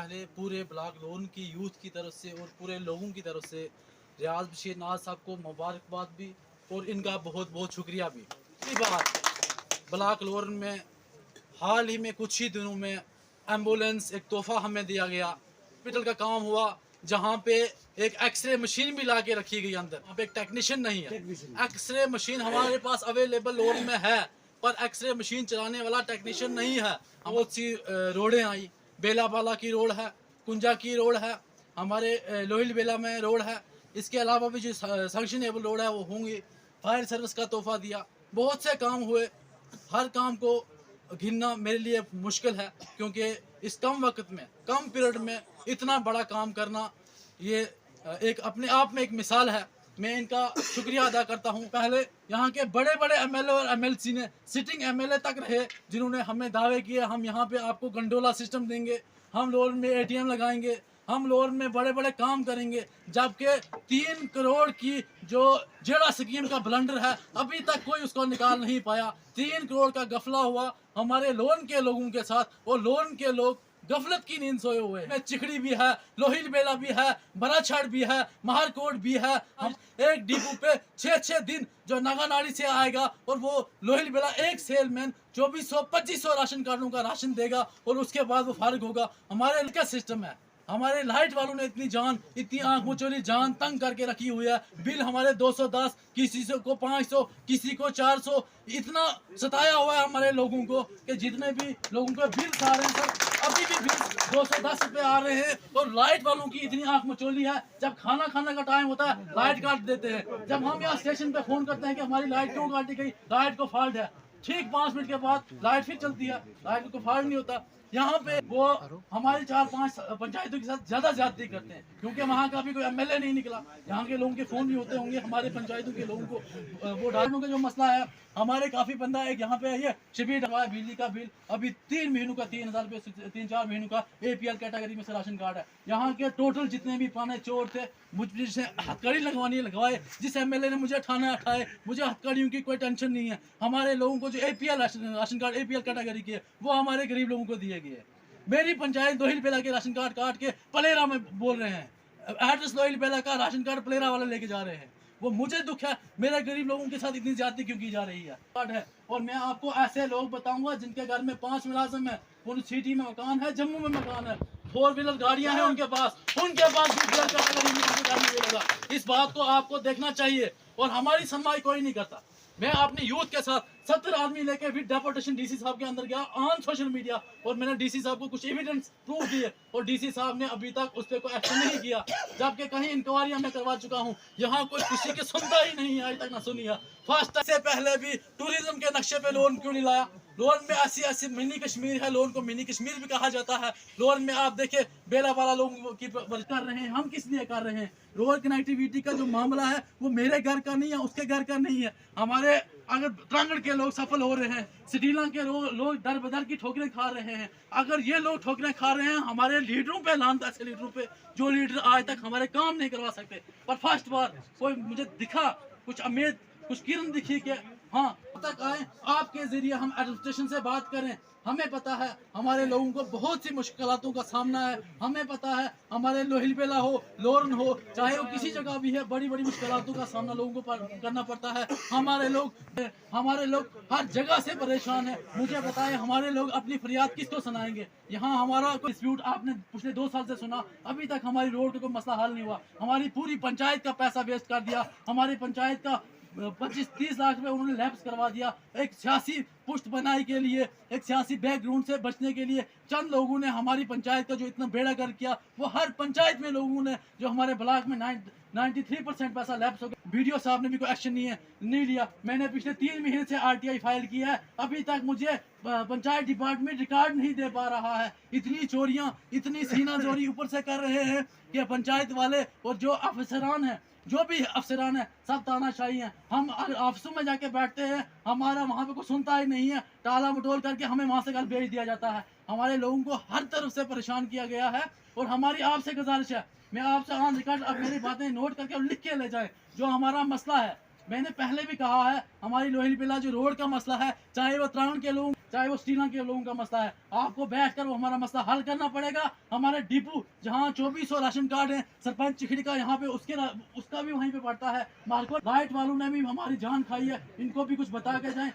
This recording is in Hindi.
पहले पूरे ब्लॉक लोन की यूथ की तरफ से और पूरे लोगों की तरफ से रियाज बशीर नाज साहब को मुबारकबाद भी और इनका बहुत बहुत शुक्रिया भी। दूसरी बात, ब्लॉक लोन में हाल ही में कुछ ही दिनों में एम्बुलेंस एक तोहफा हमें दिया गया। हॉस्पिटल का काम हुआ जहाँ पे एक एक्सरे मशीन भी ला के रखी गई अंदर। वहाँ पे एक टेक्नीशियन नहीं है। एक्सरे मशीन हमारे पास अवेलेबल लोन में है पर एक्सरे मशीन चलाने वाला टेक्नीशियन नहीं है। बहुत सी रोडें आई, बेलापाला की रोड है, कुंजा की रोड है, हमारे लोहिल बेला में रोड है। इसके अलावा भी जो सैंक्शनेबल रोड है वो होंगी। फायर सर्विस का तोहफा दिया, बहुत से काम हुए। हर काम को गिनना मेरे लिए मुश्किल है क्योंकि इस कम वक्त में, कम पीरियड में इतना बड़ा काम करना ये एक अपने आप में एक मिसाल है। मैं इनका शुक्रिया अदा करता हूँ। पहले यहाँ के बड़े बड़े एमएलए और एमएलसी ने, सिटिंग एमएलए तक रहे जिन्होंने हमें दावे किए हम यहाँ पे आपको गंडोला सिस्टम देंगे, हम लोन में एटीएम लगाएंगे, हम लोन में बड़े बड़े काम करेंगे। जबकि 3 करोड़ की जो जेड़ा स्कीम का ब्लंडर है अभी तक कोई उसको निकाल नहीं पाया। 3 करोड़ का गफला हुआ हमारे लोन के लोगों के साथ और लोन के लोग गफलत की नींद सोए हुए हैं। चिखड़ी भी है, लोहिल बेला भी है, बराछड़ भी है, महारकोट भी है। हम एक डिपो पे 6-6 दिन जो नागानाड़ी से आएगा और वो लोहिल बेला एक सेलमैन 2400-2500 राशन कार्डों का राशन देगा और उसके बाद वो फारिग होगा। हमारे क्या सिस्टम है, हमारे लाइट वालों ने इतनी जान, इतनी आंख मुचोली जान तंग करके रखी हुई है। बिल हमारे 210, किसी को 500, किसी को 400, इतना सताया हुआ है हमारे लोगों को कि जितने भी लोगों के बिल आ रहे हैं सर, अभी भी बिल 210 रुपए आ रहे हैं। और लाइट वालों की इतनी आंख मचोली है, जब खाना खाने का टाइम होता है लाइट काट देते हैं। जब हम यहाँ स्टेशन पे फोन करते हैं कि हमारी लाइट क्यों काटी गई, लाइट को फॉल्ट है, ठीक 5 मिनट के बाद लाइट फिर चलती है, लाइट को फॉल्ट नहीं होता। यहाँ पे वो हमारी 4-5 पंचायतों के साथ ज्यादा ज्यादती करते हैं क्योंकि वहाँ का भी कोई एमएलए नहीं निकला। यहाँ के लोगों के फोन भी होते होंगे हमारे पंचायतों के लोगों को वो डालने का जो मसला है। हमारे काफी बंदा एक यहाँ पे है शिविर डलवाया, बिजली का बिल अभी 3 महीनों का 3000 रुपये, 3-4 महीनों का एपीएल कैटेगरी में से राशन कार्ड है। यहाँ के टोटल जितने भी पाने चोर थे, मुझसे हथकड़ी लगवानी लगवाए, जिस एमएलए ने मुझे ठाना उठाए, मुझे हथकड़ियों की कोई टेंशन नहीं है। हमारे लोगों को जो APL ration card APL category के वो हमारे गरीब लोगों को दिए गए। मेरी पंचायत लोहिल बेला के राशन कार्ड काट के पलेरा में बोल रहे हैं, एड्रेस लोहिल बेला का राशन कार्ड पलेरा वाले लेके जा रहे हैं। वो मुझे दुख है, मेरे गरीब लोगों के साथ इतनी ज्यादती क्यों की जा रही है। कार्ड है और मैं आपको ऐसे लोग बताऊंगा जिनके घर में 5 मुलाजिम है, उन सिटी में मकान है, जम्मू में मकान है, 4 व्हीलर गाड़ियां हैं उनके पास भी। इस बात को आपको देखना चाहिए और हमारी सुनवाई कोई नहीं करता। मैं अपने यूथ के साथ 70 आदमी लेके भी डेपुटेशन डीसी साहब के अंदर गया ऑन सोशल मीडिया और मैंने डीसी साहब को कुछ एविडेंस प्रूफ दिए और डीसी साहब ने अभी तक उस पर कोई एक्शन नहीं किया। जबकि कहीं इंक्वायरी मैं करवा चुका हूँ, यहाँ कोई किसी की सुनता ही नहीं है, आज तक ना सुनी है। फर्स्ट से पहले भी टूरिज्म के नक्शे पे लोन क्यों नहीं लाया? लोन में ऐसी मिनी कश्मीर है, लोन को मिनी कश्मीर भी कहा जाता है। लोन में आप देखे बेला वाला लोगों की कर रहे हैं, हम किस लिए कर रहे हैं? रोड कनेक्टिविटी का जो मामला है वो मेरे घर का नहीं है, उसके घर का नहीं है। हमारे अगर त्रांगड़ के लोग सफल हो रहे हैं, सिटीला के लोग दर बदर की ठोकरें खा रहे हैं। अगर ये लोग ठोकरें खा रहे हैं, हमारे लीडरों पे लानत, ऐसे लीडरों पे जो लीडर आज तक हमारे काम नहीं करवा सकते। पर फर्स्ट बार कोई मुझे दिखा, कुछ उम्मीद, कुछ किरण दिखी कि हाँ तक आए, आपके जरिए हम एडमिनिस्ट्रेशन से बात करें। हमें पता है हमारे लोगों को बहुत सी मुश्किलातों का सामना है। हमें पता है हमारे लोहिल बेला हो, लोरन हो, चाहे वो किसी जगह भी है, बड़ी बड़ी मुश्किलातों का सामना लोगों को करना पड़ता है। हमारे लोग हर जगह से परेशान है। मुझे बताएं हमारे लोग अपनी फरियाद किसको सुनाएंगे? यहाँ हमारा कोई डिस्प्यूट आपने पिछले 2 साल से सुना, अभी तक हमारी रोड का कोई मसला हल नहीं हुआ। हमारी पूरी पंचायत का पैसा वेस्ट कर दिया, हमारी पंचायत का 25-30 लाख रुपए उन्होंने लैप्स करवा दिया। एक सियासी पुष्ट बनाई के लिए, एक सियासी बैकग्राउंड से बचने के लिए चंद लोगों ने हमारी पंचायत का जो इतना बेड़ा कर किया, वो हर पंचायत में लोगों ने, जो हमारे ब्लॉक में 93% पैसा लैप्स हो गया। बीडीओ साहब ने भी कोई एक्शन नहीं लिया। मैंने पिछले 3 महीने से आरटीआई फाइल किया है, अभी तक मुझे पंचायत डिपार्टमेंट रिकॉर्ड नहीं दे पा रहा है। इतनी चोरियां, इतनी सीना चोरी ऊपर से कर रहे हैं कि पंचायत वाले और जो अफसरान है, जो भी अफसरान है, सब तानाशाही हैं। हम ऑफिसों में जाके बैठते हैं, हमारा वहाँ पे कोई सुनता ही नहीं है, टाला मटोल करके हमें वहाँ से कल भेज दिया जाता है। हमारे लोगों को हर तरफ से परेशान किया गया है और हमारी आपसे गुजारिश है, मैं आपसे ऑन रिकॉर्ड अब मेरी बातें नोट करके और लिख के ले जाए, जो हमारा मसला है मैंने पहले भी कहा है, हमारी लोहली पिला जो रोड का मसला है, चाहे वो त्राण के लोग, चाहे वो श्रीलंका के लोगों का मसला है, आपको बैठकर वो हमारा मसला हल करना पड़ेगा। हमारे डिपू जहाँ 2400 राशन कार्ड है, सरपंच चिखड़ी का यहाँ पे उसका भी वहीं पे पड़ता है। मार्को लाइट वालों ने भी हमारी जान खाई है, इनको भी कुछ बता के जाए।